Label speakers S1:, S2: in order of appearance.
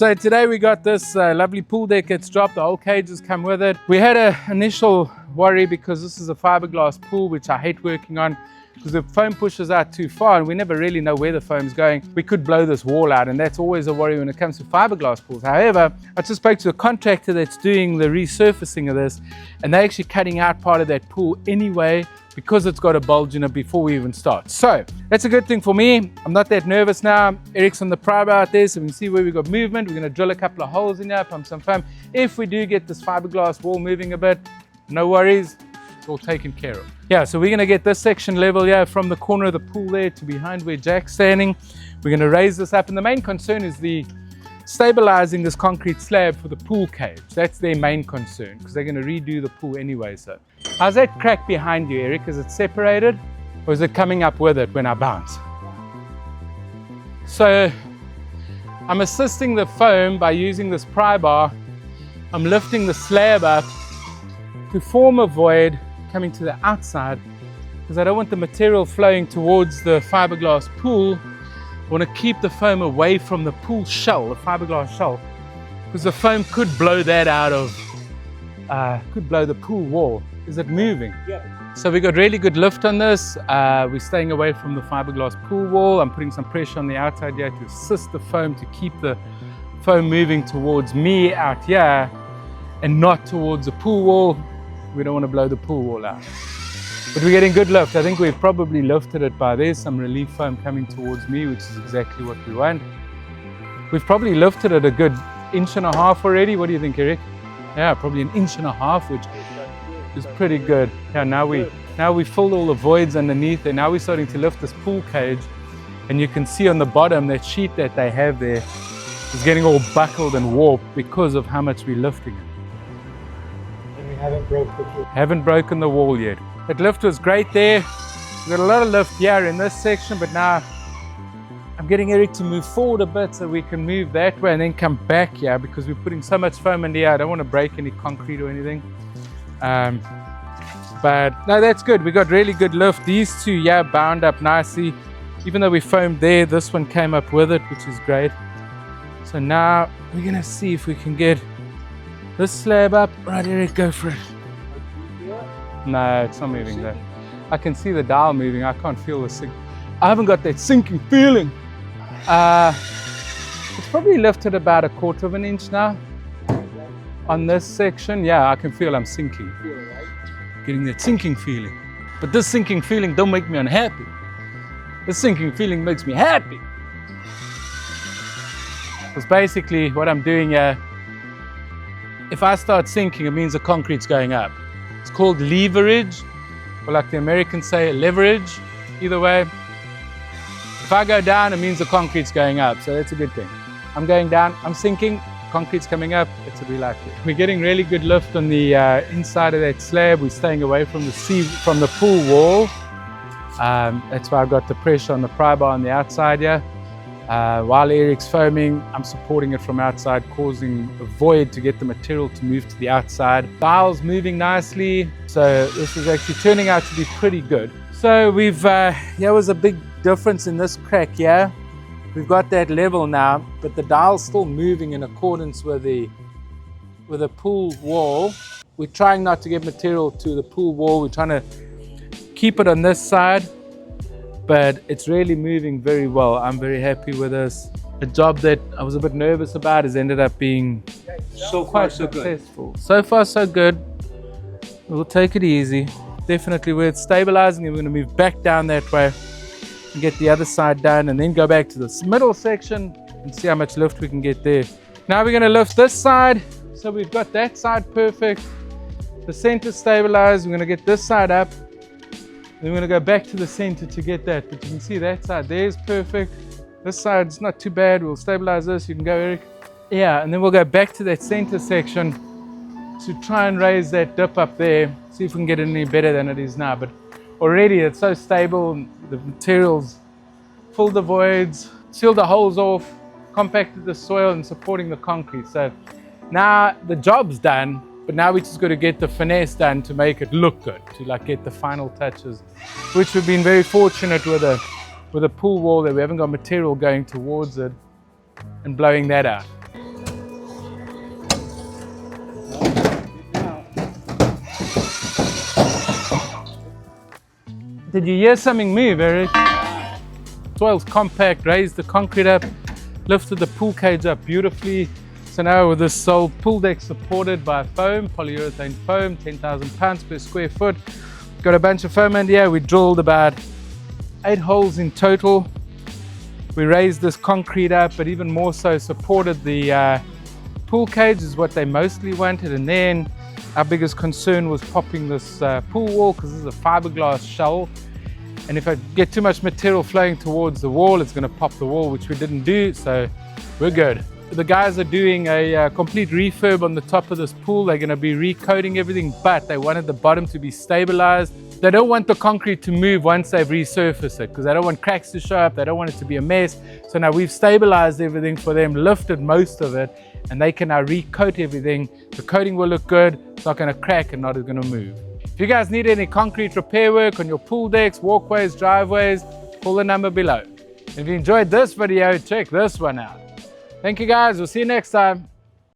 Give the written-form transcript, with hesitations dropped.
S1: So today we got this lovely pool deck. It's dropped, the whole cages come with it. We had an initial worry because this is a fiberglass pool, which I hate working on because the foam pushes out too far and we never really know where the foam's going. We could blow this wall out, and that's always a worry when it comes to fiberglass pools. However, I just spoke to a contractor that's doing the resurfacing of this, and they're actually cutting out part of that pool anyway because it's got a bulge in it before we even start. So that's a good thing for me. I'm not that nervous now. Eric's on the pry bar out there, so we can see where we've got movement. We're gonna drill a couple of holes in there, pump some foam. If we do get this fiberglass wall moving a bit, no worries, it's all taken care of. Yeah, so we're gonna get this section level here from the corner of the pool there to behind where Jack's standing. We're gonna raise this up, and the main concern is the stabilizing this concrete slab for the pool cage. That's their main concern because they're gonna redo the pool anyway. So how's that crack behind you, Eric? Is it separated or is it coming up with it when I bounce? So I'm assisting the foam by using this pry bar. I'm lifting the slab up to form a void coming to the outside because I don't want the material flowing towards the fiberglass pool. I want to keep the foam away from the pool shell, the fiberglass shell, because the foam could blow that out of, could blow the pool wall. Is it moving? Yeah. So we got really good lift on this. We're staying away from the fiberglass pool wall. I'm putting some pressure on the outside here to assist the foam to keep the foam moving towards me out here and not towards the pool wall. We don't want to blow the pool wall out. But we're getting good lift. I think we've probably lifted it by there's some relief foam coming towards me, which is exactly what we want. We've probably lifted it a good 1.5 inches already. What do you think, Eric? Yeah, probably 1.5 inches, which is pretty good. Yeah, now we filled all the voids underneath and now we're starting to lift this pool cage, and you can see on the bottom that sheet that they have there is getting all buckled and warped because of how much we're lifting it.
S2: And we haven't broken the wall.
S1: Haven't broken the wall yet. That lift was great there. We got a lot of lift here in this section, but now I'm getting Eric to move forward a bit so we can move that way and then come back here because we're putting so much foam in here. I don't want to break any concrete or anything. But no, that's good. We got really good lift. These two, yeah, bound up nicely. Even though we foamed there, this one came up with it, which is great. So now we're gonna see if we can get this slab up. Right, Eric, go for it. No, it's not moving though. I can see the dial moving. I can't feel the sink. I haven't got that sinking feeling. It's probably lifted about 1/4 inch now on this section. Yeah, I can feel I'm sinking. Getting that sinking feeling. But this sinking feeling don't make me unhappy. This sinking feeling makes me happy. Because basically what I'm doing here, if I start sinking, it means the concrete's going up. It's called leverage, or like the Americans say, leverage. Either way, if I go down, it means the concrete's going up, so that's a good thing. I'm going down, I'm sinking, concrete's coming up, it's a relax. We're getting really good lift on the inside of that slab. We're staying away from the pool wall. That's why I've got the pressure on the pry bar on the outside here. While Eric's foaming, I'm supporting it from outside, causing a void to get the material to move to the outside. Dial's moving nicely, so this is actually turning out to be pretty good. So we've, there was a big difference in this crack here. We've got that level now, but the dial's still moving in accordance with the pool wall. We're trying not to get material to the pool wall. We're trying to keep it on this side, but it's really moving very well. I'm very happy with this. A job that I was a bit nervous about has ended up being quite successful. So far, so good. We'll take it easy. Definitely where it's stabilizing, and we're going to move back down that way and get the other side done, and then go back to this middle section and see how much lift we can get there. Now we're going to lift this side. So we've got that side perfect. The center stabilized. We're going to get this side up. Then we're going to go back to the center to get that. But you can see that side there is perfect. This side's not too bad. We'll stabilize this. You can go, Eric. Yeah, and then we'll go back to that center section to try and raise that dip up there. See if we can get it any better than it is now. But already it's so stable. The materials fill the voids, seal the holes off, compacted the soil and supporting the concrete. So now the job's done. But now we just got to get the finesse done to make it look good, to like get the final touches, which we've been very fortunate with a pool wall that we haven't got material going towards it and blowing that out. Did you hear something move, Eric? Soil's compact, raised the concrete up, lifted the pool cage up beautifully. So now with this sole pool deck supported by foam, polyurethane foam, 10,000 pounds per square foot. Got a bunch of foam in here. We drilled about 8 holes in total. We raised this concrete up, but even more so supported the pool cage is what they mostly wanted. And then our biggest concern was popping this pool wall, because this is a fiberglass shell. And if I get too much material flowing towards the wall, it's going to pop the wall, which we didn't do, so we're good. The guys are doing a complete refurb on the top of this pool. They're going to be recoating everything, but they wanted the bottom to be stabilized. They don't want the concrete to move once they've resurfaced it, because they don't want cracks to show up. They don't want it to be a mess. So now we've stabilized everything for them, lifted most of it, and they can now recoat everything. The coating will look good. It's not going to crack and not going to move. If you guys need any concrete repair work on your pool decks, walkways, driveways, call the number below. If you enjoyed this video, check this one out. Thank you guys, we'll see you next time.